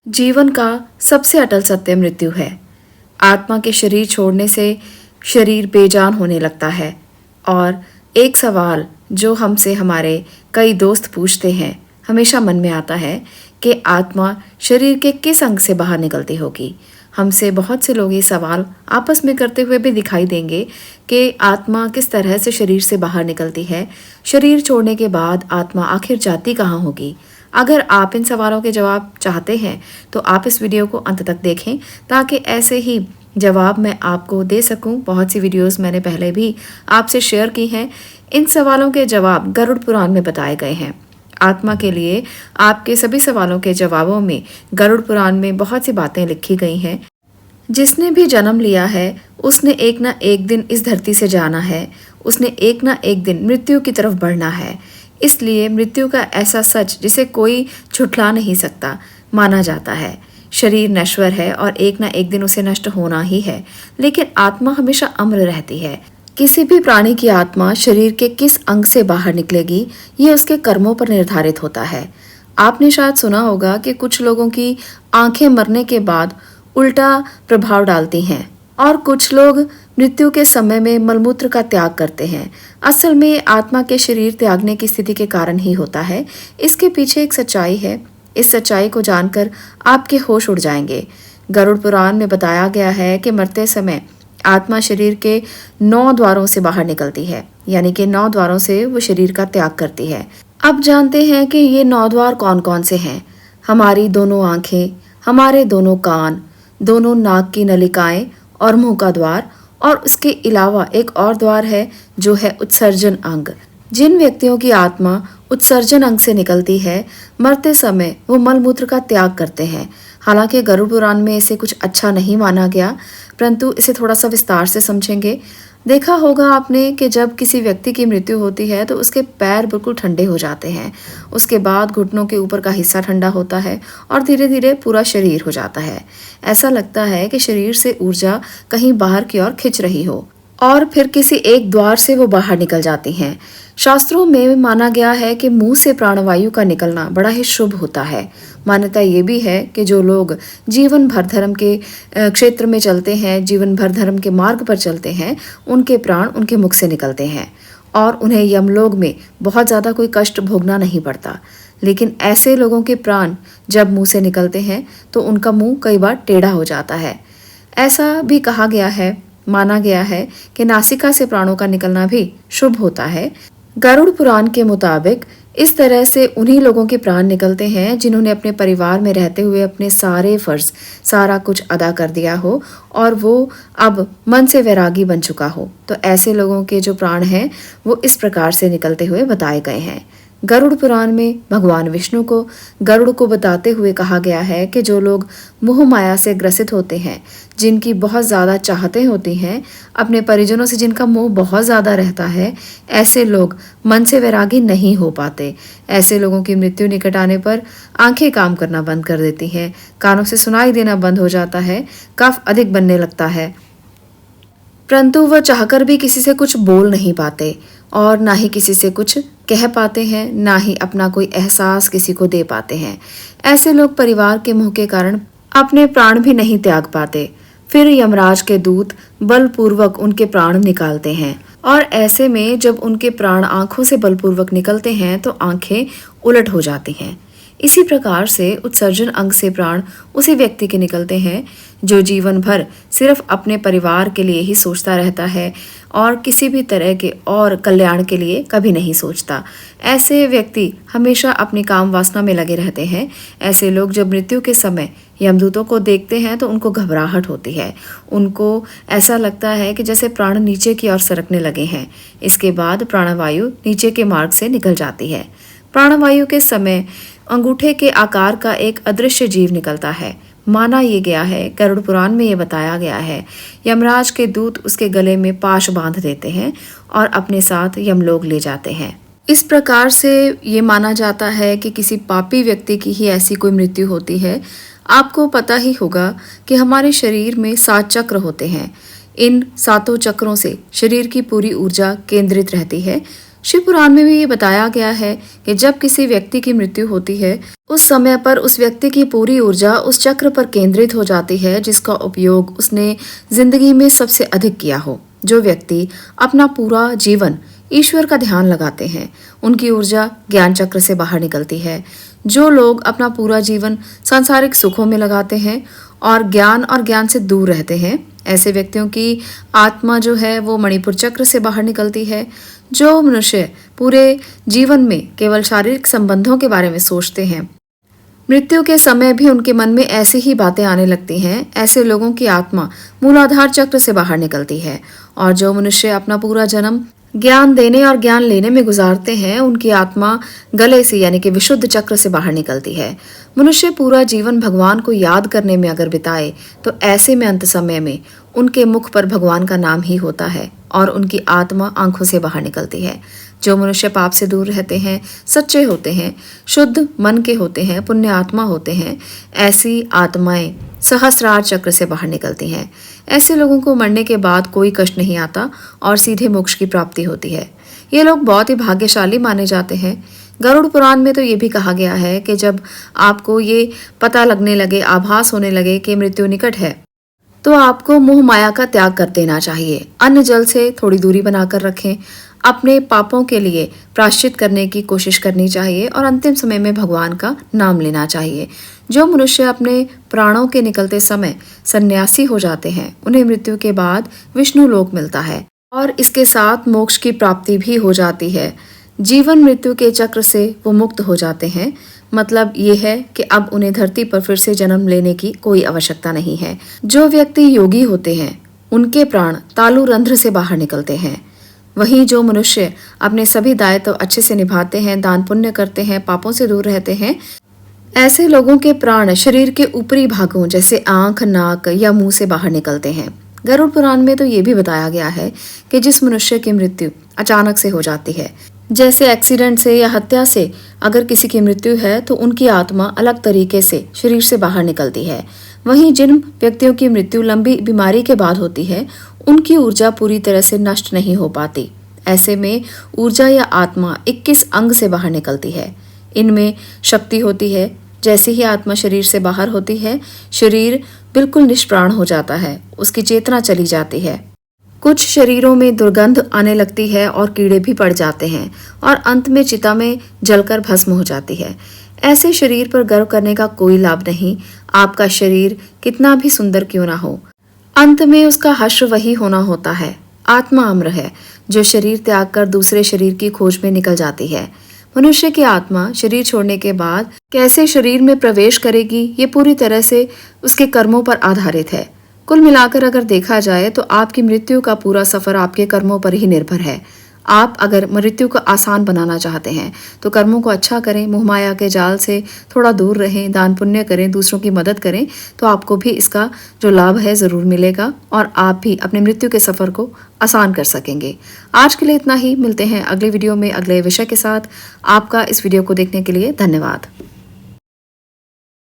जीवन का सबसे अटल सत्य मृत्यु है। आत्मा के शरीर छोड़ने से शरीर बेजान होने लगता है। और एक सवाल जो हमसे हमारे कई दोस्त पूछते हैं, हमेशा मन में आता है कि आत्मा शरीर के किस अंग से बाहर निकलती होगी। हमसे बहुत से लोग ये सवाल आपस में करते हुए भी दिखाई देंगे कि आत्मा किस तरह से शरीर से बाहर निकलती है, शरीर छोड़ने के बाद आत्मा आखिर जाती कहाँ होगी। अगर आप इन सवालों के जवाब चाहते हैं तो आप इस वीडियो को अंत तक देखें, ताकि ऐसे ही जवाब मैं आपको दे सकूं। बहुत सी वीडियोस मैंने पहले भी आपसे शेयर की हैं। इन सवालों के जवाब गरुड़ पुराण में बताए गए हैं। आत्मा के लिए आपके सभी सवालों के जवाबों में गरुड़ पुराण में बहुत सी बातें लिखी गई हैं। जिसने भी जन्म लिया है उसने एक ना एक दिन इस धरती से जाना है, उसने एक ना एक दिन मृत्यु की तरफ बढ़ना है। इसलिए मृत्यु का ऐसा सच जिसे कोई झुठला नहीं सकता माना जाता है। शरीर नश्वर है और एक ना एक दिन उसे नष्ट होना ही है, लेकिन आत्मा हमेशा अमर रहती है। किसी भी प्राणी की आत्मा शरीर के किस अंग से बाहर निकलेगी, ये उसके कर्मों पर निर्धारित होता है। आपने शायद सुना होगा कि कुछ लोगों की आंखें मरने के बाद उल्टा प्रभाव डालती हैं और कुछ लोग मृत्यु के समय में मलमूत्र का त्याग करते हैं। असल में ये आत्मा के शरीर त्यागने की स्थिति के कारण ही होता है। इसके पीछे एक सच्चाई है। इस सच्चाई को जानकर आपके होश उड़ जाएंगे। गरुड़ पुराण में बताया गया है कि मरते समय आत्मा शरीर के 9 द्वारों से बाहर निकलती है, यानी कि 9 द्वारों से वो शरीर का त्याग करती है। अब जानते हैं कि ये 9 द्वार कौन कौन से हैं। हमारी दोनों आंखें, हमारे दोनों कान, दोनों नाक की नलिकाएं और मुंह का द्वार, और उसके अलावा एक और द्वार है जो है उत्सर्जन अंग। जिन व्यक्तियों की आत्मा उत्सर्जन अंग से निकलती है, मरते समय वो मलमूत्र का त्याग करते हैं। हालांकि गरुड़ पुराण में इसे कुछ अच्छा नहीं माना गया, परंतु इसे थोड़ा सा विस्तार से समझेंगे। देखा होगा आपने कि जब किसी व्यक्ति की मृत्यु होती है तो उसके पैर बिल्कुल ठंडे हो जाते हैं, उसके बाद घुटनों के ऊपर का हिस्सा ठंडा होता है और धीरे धीरे पूरा शरीर हो जाता है। ऐसा लगता है कि शरीर से ऊर्जा कहीं बाहर की ओर खिंच रही हो और फिर किसी एक द्वार से वो बाहर निकल जाती हैं। शास्त्रों में माना गया है कि मुंह से प्राणवायु का निकलना बड़ा ही शुभ होता है। मान्यता ये भी है कि जो लोग जीवन भर धर्म के क्षेत्र में चलते हैं, जीवन भर धर्म के मार्ग पर चलते हैं, उनके प्राण उनके मुख से निकलते हैं और उन्हें यमलोक में बहुत ज़्यादा कोई कष्ट भोगना नहीं पड़ता। लेकिन ऐसे लोगों के प्राण जब मुंह से निकलते हैं तो उनका मुंह कई बार टेढ़ा हो जाता है। ऐसा भी कहा गया है, माना गया है कि नासिका से प्राणों का निकलना भी शुभ होता है। गरुड़ पुराण के मुताबिक इस तरह से उन्हीं लोगों के प्राण निकलते हैं जिन्होंने अपने परिवार में रहते हुए अपने सारे फर्ज, सारा कुछ अदा कर दिया हो और वो अब मन से वैरागी बन चुका हो। तो ऐसे लोगों के जो प्राण हैं वो इस प्रकार से निकलते हुए बताए गए हैं। गरुड़ पुराण में भगवान विष्णु को गरुड़ को बताते हुए कहा गया है कि जो लोग मोह माया से ग्रसित होते हैं, जिनकी बहुत ज़्यादा चाहतें होती हैं, अपने परिजनों से जिनका मोह बहुत ज़्यादा रहता है, ऐसे लोग मन से वैरागी नहीं हो पाते। ऐसे लोगों की मृत्यु निकट आने पर आंखें काम करना बंद कर देती हैं, कानों से सुनाई देना बंद हो जाता है, कफ अधिक बनने लगता है, परंतु वह चाहकर भी किसी से कुछ बोल नहीं पाते और ना ही किसी से कुछ कह पाते हैं, ना ही अपना कोई एहसास किसी को दे पाते हैं। ऐसे लोग परिवार के मोह के कारण अपने प्राण भी नहीं त्याग पाते। फिर यमराज के दूत बलपूर्वक उनके प्राण निकालते हैं और ऐसे में जब उनके प्राण आंखों से बलपूर्वक निकलते हैं तो आंखें उलट हो जाती हैं। इसी प्रकार से उत्सर्जन अंग से प्राण उसी व्यक्ति के निकलते हैं जो जीवन भर सिर्फ अपने परिवार के लिए ही सोचता रहता है और किसी भी तरह के और कल्याण के लिए कभी नहीं सोचता। ऐसे व्यक्ति हमेशा अपनी काम वासना में लगे रहते हैं। ऐसे लोग जब मृत्यु के समय यमदूतों को देखते हैं तो उनको घबराहट होती है। उनको ऐसा लगता है कि जैसे प्राण नीचे की ओर सरकने लगे हैं। इसके बाद प्राणवायु नीचे के मार्ग से निकल जाती है। प्राणवायु के समय अंगूठे के आकार का एक अदृश्य जीव निकलता है। माना ये गया है, गरुड़ पुराण में ये बताया गया है, यमराज के दूत उसके गले में पाश बांध देते हैं और अपने साथ यमलोक ले जाते हैं। इस प्रकार से ये माना जाता है कि किसी पापी व्यक्ति की ही ऐसी कोई मृत्यु होती है। आपको पता ही होगा कि हमारे शरीर में 7 चक्र होते हैं। इन 7 चक्रों से शरीर की पूरी ऊर्जा केंद्रित रहती है। शिव पुराण में भी ये बताया गया है कि जब किसी व्यक्ति की मृत्यु होती है उस समय पर उस व्यक्ति की पूरी ऊर्जा उस चक्र पर केंद्रित हो जाती है जिसका उपयोग उसने जिंदगी में सबसे अधिक किया हो। जो व्यक्ति अपना पूरा जीवन ईश्वर का ध्यान लगाते हैं उनकी ऊर्जा ज्ञान चक्र से बाहर निकलती है। जो लोग अपना पूरा जीवन सांसारिक सुखों में लगाते हैं और ज्ञान से दूर रहते हैं, ऐसे व्यक्तियों की आत्मा जो है वो मणिपुर चक्र से बाहर निकलती है। जो मनुष्य पूरे जीवन में केवल शारीरिक संबंधों के बारे में सोचते हैं, मृत्यु के समय भी उनके मन में ऐसी ही बातें आने लगती हैं, ऐसे लोगों की आत्मा मूलाधार चक्र से बाहर निकलती है। और जो मनुष्य अपना पूरा जन्म ज्ञान देने और ज्ञान लेने में गुजारते हैं, उनकी आत्मा गले से यानी कि विशुद्ध चक्र से बाहर निकलती है। मनुष्य पूरा जीवन भगवान को याद करने में अगर बिताए तो ऐसे में अंत समय में उनके मुख पर भगवान का नाम ही होता है और उनकी आत्मा आंखों से बाहर निकलती है। जो मनुष्य पाप से दूर रहते हैं, सच्चे होते हैं, शुद्ध मन के होते हैं, पुण्य आत्मा होते हैं, ऐसी आत्माएं सहस्रार चक्र से बाहर निकलती हैं। ऐसे लोगों को मरने के बाद कोई कष्ट नहीं आता और सीधे मोक्ष की प्राप्ति होती है। ये लोग बहुत ही भाग्यशाली माने जाते हैं। गरुड़ पुराण में तो ये भी कहा गया है कि जब आपको ये पता लगने लगे, आभास होने लगे कि मृत्यु निकट है, तो आपको मोह माया का त्याग कर देना चाहिए। अन्न जल से थोड़ी दूरी बनाकर रखें। अपने पापों के लिए प्रायश्चित करने की कोशिश करनी चाहिए और अंतिम समय में भगवान का नाम लेना चाहिए। जो मनुष्य अपने प्राणों के निकलते समय सन्यासी हो जाते हैं, उन्हें मृत्यु के बाद विष्णु लोक मिलता है और इसके साथ मोक्ष की प्राप्ति भी हो जाती है। जीवन मृत्यु के चक्र से वो मुक्त हो जाते हैं। मतलब ये है कि अब उन्हें धरती पर फिर से जन्म लेने की कोई आवश्यकता नहीं है। जो व्यक्ति योगी होते हैं उनके प्राण तालु रंध्र से बाहर निकलते हैं। वहीं जो मनुष्य अपने सभी दायित्व अच्छे से निभाते हैं, दान पुण्य करते हैं, पापों से दूर रहते हैं, ऐसे लोगों के प्राण शरीर के ऊपरी भागों जैसे आंख, नाक या मुंह से बाहर निकलते हैं। गरुड़ पुराण में तो ये भी बताया गया है कि जिस मनुष्य की मृत्यु अचानक से हो जाती है, जैसे एक्सीडेंट से या हत्या से अगर किसी की मृत्यु है, तो उनकी आत्मा अलग तरीके से शरीर से बाहर निकलती है। वहीं जिन व्यक्तियों की मृत्यु लंबी बीमारी के बाद होती है, उनकी ऊर्जा पूरी तरह से नष्ट नहीं हो पाती। ऐसे में ऊर्जा या आत्मा 21 अंग से बाहर निकलती है। इनमें शक्ति होती है। जैसे ही आत्मा शरीर से बाहर होती है, शरीर बिल्कुल निष्प्राण हो जाता है, उसकी चेतना चली जाती है। कुछ शरीरों में दुर्गंध आने लगती है और कीड़े भी पड़ जाते हैं और अंत में चिता में जलकर भस्म हो जाती है। ऐसे शरीर पर गर्व करने का कोई लाभ नहीं। आपका शरीर कितना भी सुंदर क्यों ना हो, अंत में उसका हश्र वही होना होता है। आत्मा अमर है जो शरीर त्याग कर दूसरे शरीर की खोज में निकल जाती है। मनुष्य की आत्मा शरीर छोड़ने के बाद कैसे शरीर में प्रवेश करेगी, ये पूरी तरह से उसके कर्मों पर आधारित है। कुल मिलाकर अगर देखा जाए तो आपकी मृत्यु का पूरा सफर आपके कर्मों पर ही निर्भर है। आप अगर मृत्यु को आसान बनाना चाहते हैं तो कर्मों को अच्छा करें, मोह माया के जाल से थोड़ा दूर रहें, दान पुण्य करें, दूसरों की मदद करें, तो आपको भी इसका जो लाभ है ज़रूर मिलेगा और आप भी अपने मृत्यु के सफ़र को आसान कर सकेंगे। आज के लिए इतना ही। मिलते हैं अगले वीडियो में अगले विषय के साथ। आपका इस वीडियो को देखने के लिए धन्यवाद।